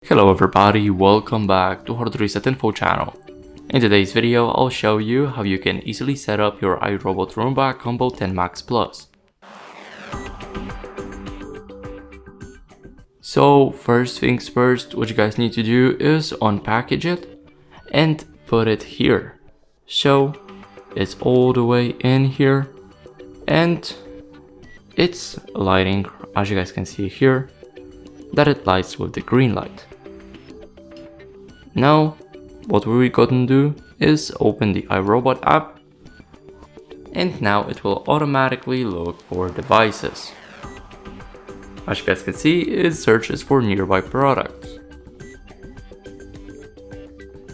Hello everybody, welcome back to HardReset.Info channel. In today's video, I'll show you how you can easily set up your iRobot Roomba Combo 10 Max Plus. So first things first, what you guys need to do is unpackage it and put it here. So it's all the way in here and it's lighting, as you guys can see here, that it lights with the green light. Now what we're gonna do is open the iRobot app, and now it will automatically look for devices. As you guys can see, it searches for nearby products.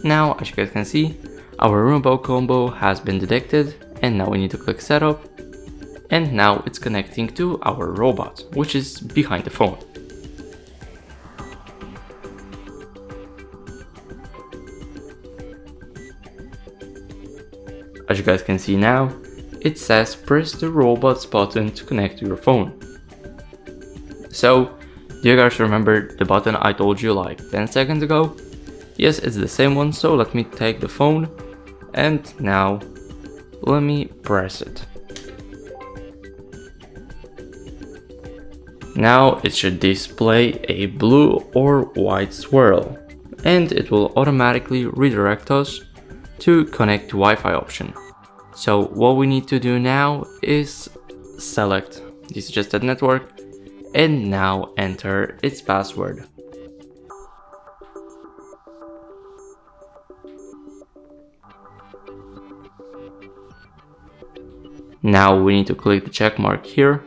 Now as you guys can see, our Roomba combo has been detected, and now we need to click setup, and now it's connecting to our robot, which is behind the phone. As you guys can see now, it says press the robots button to connect to your phone. So, do you guys remember the button I told you like 10 seconds ago? Yes, it's the same one, so let me take the phone and now let me press it. Now it should display a blue or white swirl, and it will automatically redirect us to connect to Wi-Fi option. So what we need to do now is select the suggested network and now enter its password. Now we need to click the check mark here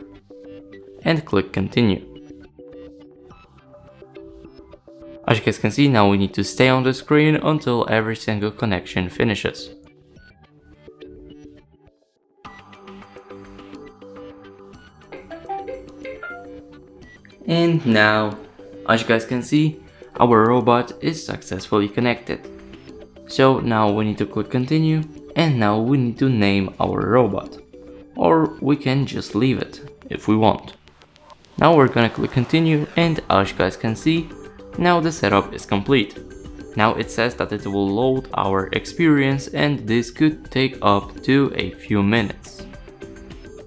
and click continue. As you guys can see, now we need to stay on the screen until every single connection finishes. And now, as you guys can see, our robot is successfully connected. So now we need to click continue, and now we need to name our robot. Or we can just leave it if we want. Now we're gonna click continue, and as you guys can see, now the setup is complete. Now it says that it will load our experience, and this could take up to a few minutes.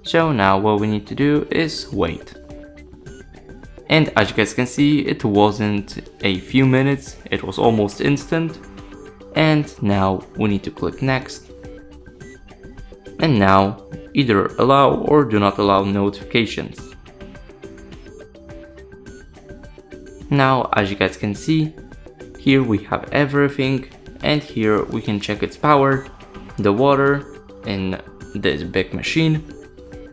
So now what we need to do is wait. And as you guys can see, it wasn't a few minutes, it was almost instant. And now we need to click next. And now either allow or do not allow notifications. Now as you guys can see, here we have everything, and here we can check its power, the water in this big machine,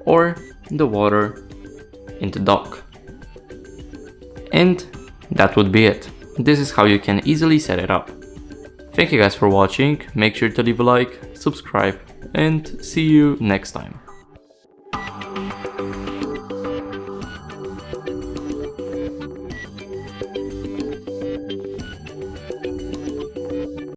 or the water in the dock. And that would be it. This is how you can easily set it up. Thank you guys for watching, make sure to leave a like, subscribe, and see you next time.